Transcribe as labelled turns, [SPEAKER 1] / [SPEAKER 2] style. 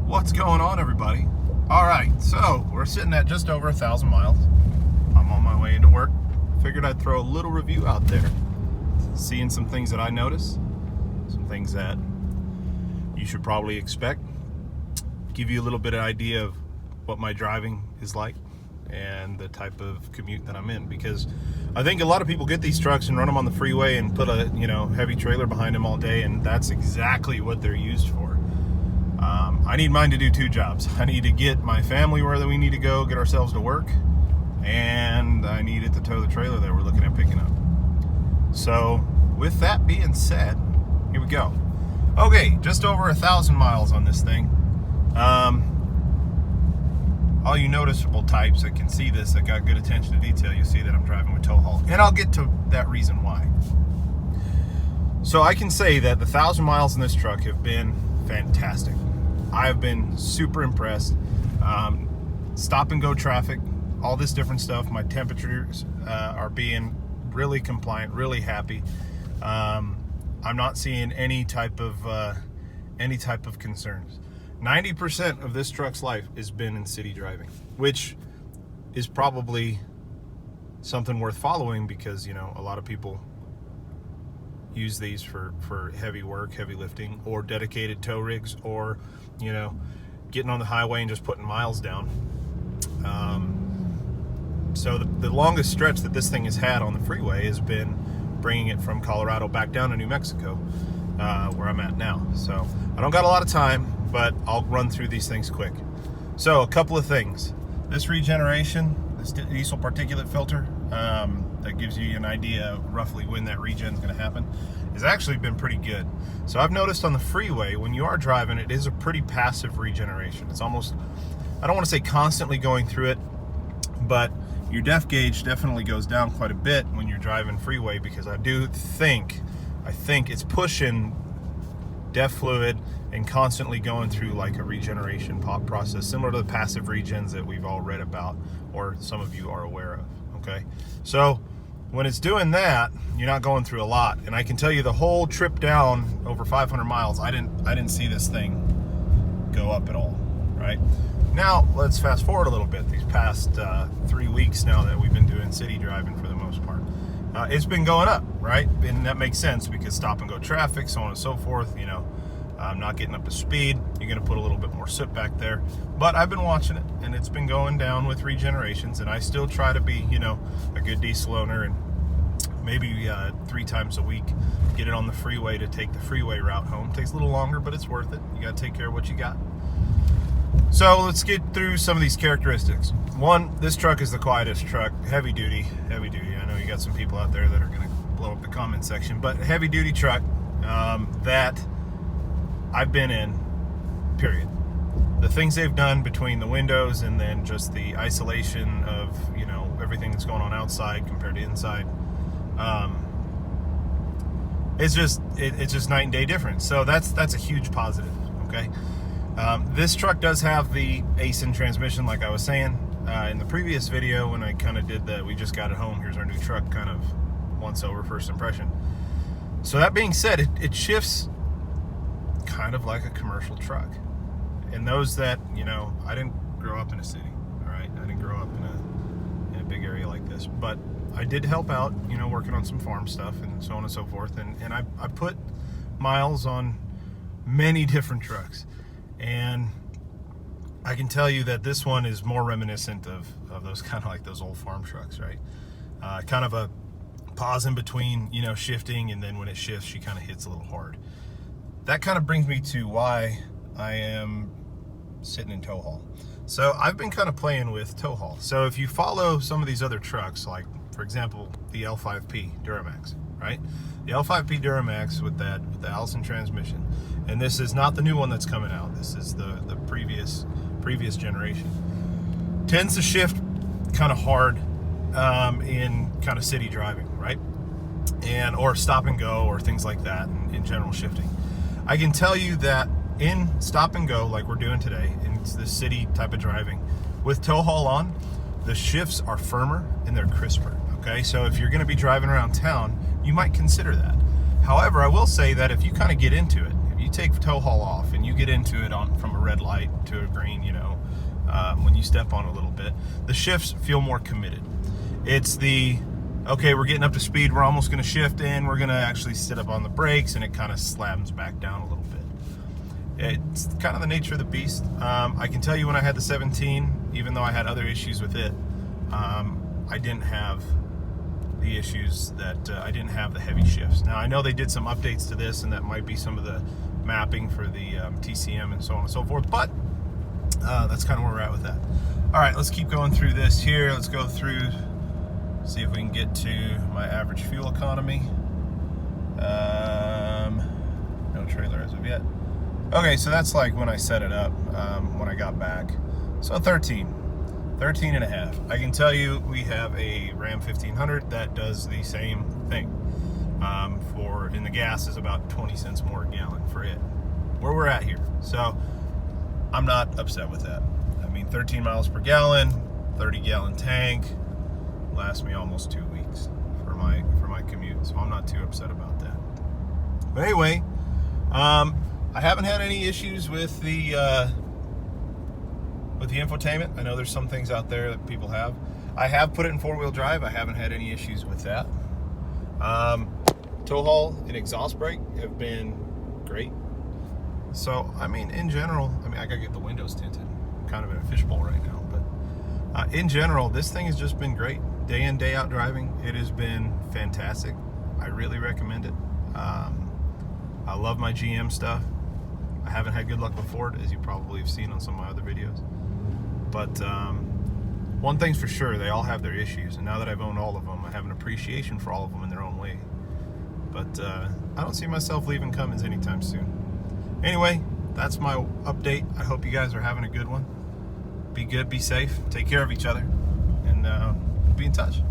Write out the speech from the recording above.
[SPEAKER 1] What's going on, everybody? All right, so we're sitting at just over 1,000 miles. I'm on my way into work. Figured I'd throw a little review out there, seeing some things that I noticed, some things that you should probably expect, give you a little bit of idea of what my driving is like and the type of commute that I'm in, because I think a lot of people get these trucks and run them on the freeway and put a heavy trailer behind them all day, and that's exactly what they're used for. I need mine to do two jobs. I need to get my family where we need to go, get ourselves to work, and I need it to tow the trailer that we're looking at picking up. So with that being said, here we go. Okay, just over 1,000 miles on this thing. All you noticeable types that can see this, that got good attention to detail, you see that I'm driving with tow haul, and I'll get to that reason why. So I can say that the 1,000 miles in this truck have been fantastic. I've been super impressed. Stop and go traffic, all this different stuff. My temperatures are being really compliant, really happy. I'm not seeing any type of concerns. 90% of this truck's life has been in city driving, which is probably something worth following, because a lot of people use these for heavy work, heavy lifting, or dedicated tow rigs, or getting on the highway and just putting miles down. So the longest stretch that this thing has had on the freeway has been bringing it from Colorado back down to New Mexico, where I'm at now. So I don't got a lot of time, but I'll run through these things quick. So a couple of things. This regeneration, this diesel particulate filter, that gives you an idea of roughly when that regen is going to happen, has actually been pretty good. So I've noticed on the freeway, when you are driving, it is a pretty passive regeneration. It's almost, I don't want to say constantly going through it, but your def gauge definitely goes down quite a bit when you're driving freeway, because I think it's pushing def fluid and constantly going through like a regeneration process, similar to the passive regens that we've all read about, or some of you are aware of. Okay, so when it's doing that, you're not going through a lot. And I can tell you, the whole trip down over 500 miles, I didn't see this thing go up at all. Right now, let's fast forward a little bit. These past 3 weeks now that we've been doing city driving for the most part, it's been going up, right? And that makes sense, because stop and go traffic, so on and so forth. Not getting up to speed, you're going to put a little bit more soot back there. But I've been watching it, and it's been going down with regenerations, and I still try to be, a good diesel owner, and maybe 3 times a week get it on the freeway to take the freeway route home. Takes a little longer, but it's worth it. You got to take care of what you got. So let's get through some of these characteristics. One, this truck is the quietest truck, heavy duty. I know you got some people out there that are going to blow up the comment section, but heavy duty truck that I've been in, period. The things they've done between the windows and then just the isolation of everything that's going on outside compared to inside, it's just night and day difference. So that's a huge positive. Okay, this truck does have the AISIN transmission, like I was saying in the previous video when I kind of did we just got it home, here's our new truck kind of once over first impression. So that being said, it shifts kind of like a commercial truck. And those that, I didn't grow up in a city, all right? I didn't grow up in a big area like this, but I did help out, working on some farm stuff and so on and so forth. And I put miles on many different trucks. And I can tell you that this one is more reminiscent of those kind of like those old farm trucks, right? Kind of a pause in between, shifting, and then when it shifts, she kind of hits a little hard. That kind of brings me to why I am sitting in tow haul. So I've been kind of playing with tow haul. So if you follow some of these other trucks, like for example, the L5P Duramax, right? The L5P Duramax with the AISIN transmission, and this is not the new one that's coming out. This is the previous generation. Tends to shift kind of hard in kind of city driving, right? Or stop and go, or things like that, in general shifting. I can tell you that in stop and go, like we're doing today, in the city type of driving, with tow haul on, the shifts are firmer and they're crisper. Okay, so if you're going to be driving around town, you might consider that. However, I will say that if you kind of get into it, if you take tow haul off and you get into it from a red light to a green, you know, when you step on a little bit, the shifts feel more committed. It's the, okay, we're getting up to speed, we're almost going to shift in, we're going to actually sit up on the brakes, and it kind of slams back down a little bit. It's kind of the nature of the beast. I can tell you when I had the 17, even though I had other issues with it, I didn't have the issues that I didn't have the heavy shifts. Now I know they did some updates to this, and that might be some of the mapping for the TCM and so on and so forth, but that's kind of where we're at with that. All right, let's keep going through this here. Let's go through, see if we can get to my average fuel economy. No trailer as of yet. Okay, so that's like when I set it up, when I got back. So 13 and a half. I can tell you we have a Ram 1500 that does the same thing. And the gas is about 20 cents more a gallon for it, where we're at here. So I'm not upset with that. I mean, 13 miles per gallon, 30-gallon tank, lasts me almost 2 weeks for my commute. So I'm not too upset about that. But anyway, I haven't had any issues with the infotainment. I know there's some things out there that people have. I have put it in 4-wheel drive. I haven't had any issues with that. Tow haul and exhaust brake have been great. So, I mean, in general, I gotta get the windows tinted. I'm kind of in a fishbowl right now, but in general, this thing has just been great. Day in, day out driving, it has been fantastic. I really recommend it. I love my GM stuff. I haven't had good luck with Ford, as you probably have seen on some of my other videos. But one thing's for sure, they all have their issues. And now that I've owned all of them, I have an appreciation for all of them in their own way. But I don't see myself leaving Cummins anytime soon. Anyway, that's my update. I hope you guys are having a good one. Be good, be safe, take care of each other, and be in touch.